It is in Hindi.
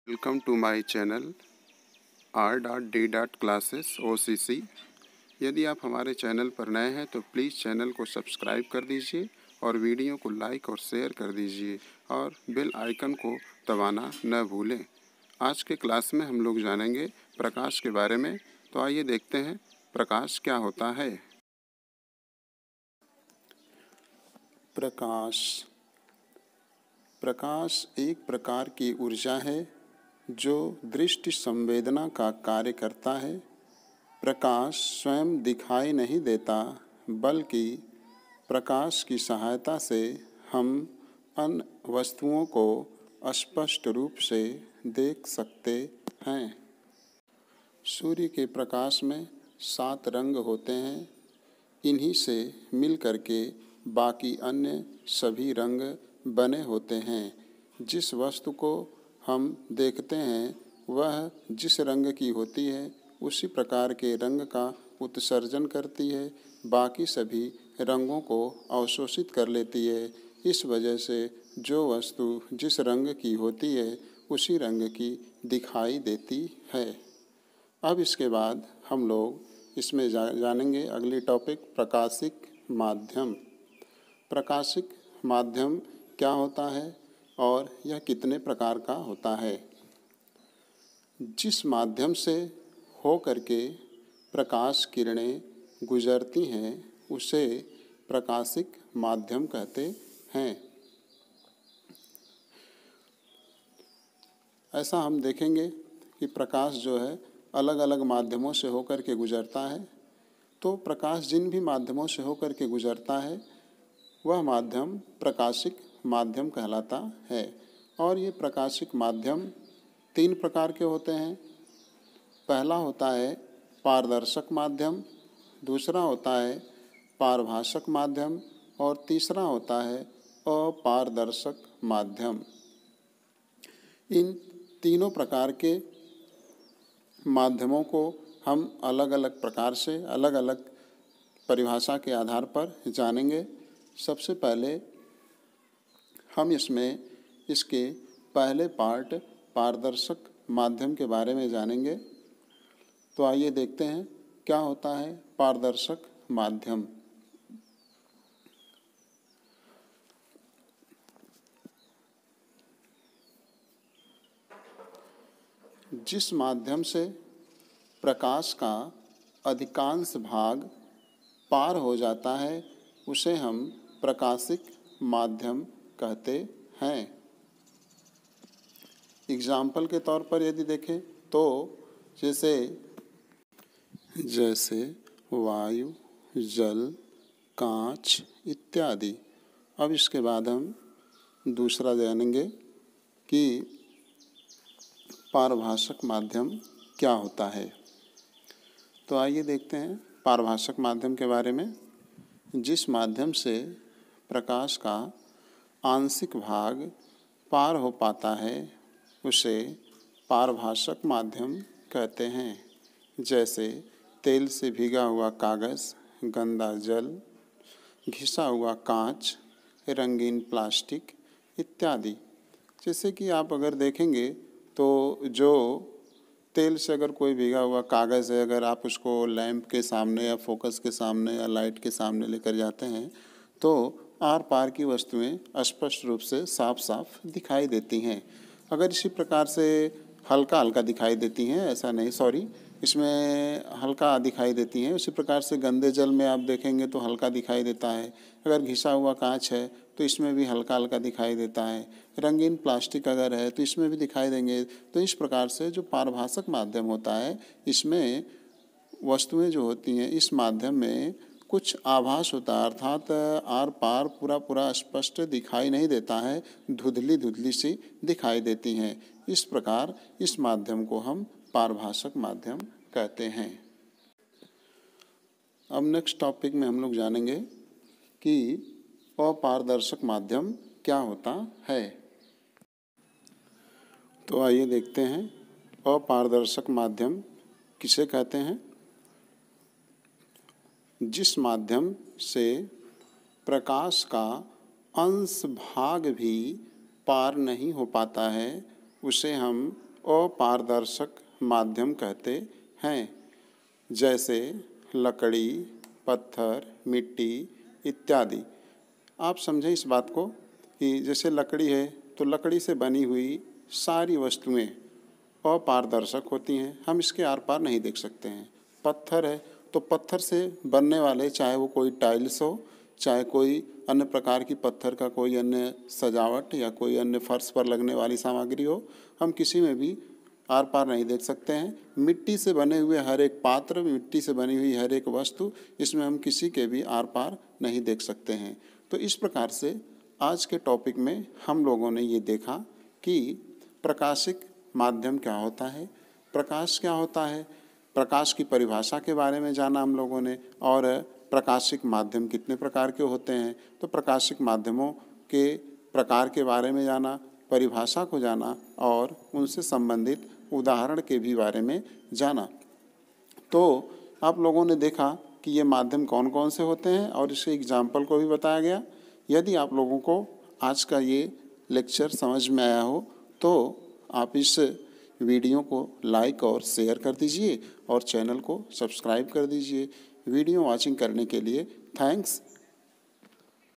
Welcome to my channel R.D. OCC। यदि आप हमारे चैनल पर नए हैं तो प्लीज़ चैनल को सब्सक्राइब कर दीजिए और वीडियो को लाइक और शेयर कर दीजिए और बेल आइकन को दबाना न भूलें। आज के क्लास में हम लोग जानेंगे प्रकाश के बारे में। तो आइए देखते हैं प्रकाश क्या होता है। प्रकाश एक प्रकार की ऊर्जा है जो दृष्टि संवेदना का कार्य करता है। प्रकाश स्वयं दिखाई नहीं देता, बल्कि प्रकाश की सहायता से हम अन्य वस्तुओं को स्पष्ट रूप से देख सकते हैं। सूर्य के प्रकाश में 7 रंग होते हैं। इन्हीं से मिलकर के बाकी अन्य सभी रंग बने होते हैं। जिस वस्तु को हम देखते हैं वह जिस रंग की होती है उसी प्रकार के रंग का उत्सर्जन करती है, बाकी सभी रंगों को अवशोषित कर लेती है। इस वजह से जो वस्तु जिस रंग की होती है उसी रंग की दिखाई देती है। अब इसके बाद हम लोग इसमें जानेंगे अगली टॉपिक प्रकाशिक माध्यम। प्रकाशिक माध्यम क्या होता है और यह कितने प्रकार का होता है। जिस माध्यम से हो करके प्रकाश किरणें गुजरती हैं उसे प्रकाशिक माध्यम कहते हैं। ऐसा हम देखेंगे कि प्रकाश जो है अलग अलग माध्यमों से होकर के गुजरता है। तो प्रकाश जिन भी माध्यमों से होकर के गुजरता है वह माध्यम प्रकाशिक माध्यम कहलाता है। और ये प्रकाशिक माध्यम 3 प्रकार के होते हैं। पहला होता है पारदर्शक माध्यम, दूसरा होता है पारभाषक माध्यम और तीसरा होता है अपारदर्शक माध्यम। इन तीनों प्रकार के माध्यमों को हम अलग अलग प्रकार से अलग अलग परिभाषा के आधार पर जानेंगे। सबसे पहले हम इसमें इसके पहले पार्ट पारदर्शक माध्यम के बारे में जानेंगे। तो आइए देखते हैं क्या होता है पारदर्शक माध्यम। जिस माध्यम से प्रकाश का अधिकांश भाग पार हो जाता है उसे हम प्रकाशिक माध्यम कहते हैं। एग्जाम्पल के तौर पर यदि देखें तो जैसे वायु, जल, कांच इत्यादि। अब इसके बाद हम दूसरा जानेंगे कि पारभाषक माध्यम क्या होता है। तो आइए देखते हैं पारभाषक माध्यम के बारे में। जिस माध्यम से प्रकाश का आंशिक भाग पार हो पाता है उसे पारभाषक माध्यम कहते हैं। जैसे तेल से भीगा हुआ कागज़, गंदा जल, घिसा हुआ कांच, रंगीन प्लास्टिक इत्यादि। जैसे कि आप अगर देखेंगे तो जो तेल से अगर कोई भीगा हुआ कागज़ है, अगर आप उसको लैंप के सामने या फोकस के सामने या लाइट के सामने लेकर जाते हैं तो आर पार की वस्तुएं स्पष्ट रूप से साफ साफ दिखाई देती हैं। अगर इसी प्रकार से हल्का हल्का दिखाई देती हैं, ऐसा नहीं, इसमें हल्का दिखाई देती हैं। उसी प्रकार से गंदे जल में आप देखेंगे तो हल्का दिखाई देता है। अगर घिसा हुआ कांच है तो इसमें भी हल्का हल्का दिखाई देता है। रंगीन प्लास्टिक अगर है तो इसमें भी दिखाई देंगे। तो इस प्रकार से जो पारभाषक माध्यम होता है इसमें वस्तुएं जो होती हैं इस माध्यम में कुछ आभास होता है, अर्थात आर पार पूरा स्पष्ट दिखाई नहीं देता है, धुंधली धुंधली सी दिखाई देती हैं। इस प्रकार इस माध्यम को हम पारभाषक माध्यम कहते हैं। अब नेक्स्ट टॉपिक में हम लोग जानेंगे कि अपारदर्शक माध्यम क्या होता है। तो आइए देखते हैं अपारदर्शक माध्यम किसे कहते हैं। जिस माध्यम से प्रकाश का अंश भाग भी पार नहीं हो पाता है उसे हम अपारदर्शक माध्यम कहते हैं, जैसे लकड़ी, पत्थर, मिट्टी इत्यादि। आप समझें इस बात को कि जैसे लकड़ी है तो लकड़ी से बनी हुई सारी वस्तुएं अपारदर्शक होती हैं, हम इसके आर पार नहीं देख सकते हैं। पत्थर है तो पत्थर से बनने वाले, चाहे वो कोई टाइल्स हो, चाहे कोई अन्य प्रकार की पत्थर का कोई अन्य सजावट या कोई अन्य फर्श पर लगने वाली सामग्री हो, हम किसी में भी आर पार नहीं देख सकते हैं। मिट्टी से बने हुए हर एक पात्र, मिट्टी से बनी हुई हर एक वस्तु, इसमें हम किसी के भी आर पार नहीं देख सकते हैं। तो इस प्रकार से आज के टॉपिक में हम लोगों ने ये देखा कि प्रकाशिक माध्यम क्या होता है, प्रकाश क्या होता है, प्रकाश की परिभाषा के बारे में जाना हम लोगों ने, और प्रकाशिक माध्यम कितने प्रकार के होते हैं, तो प्रकाशिक माध्यमों के प्रकार के बारे में जाना, परिभाषा को जाना और उनसे संबंधित उदाहरण के भी बारे में जाना। तो आप लोगों ने देखा कि ये माध्यम कौन कौन से होते हैं और इसके एग्जाम्पल को भी बताया गया। यदि आप लोगों को आज का ये लेक्चर समझ में आया हो तो आप इस वीडियो को लाइक और शेयर कर दीजिए और चैनल को सब्सक्राइब कर दीजिए। वीडियो वॉचिंग करने के लिए थैंक्स।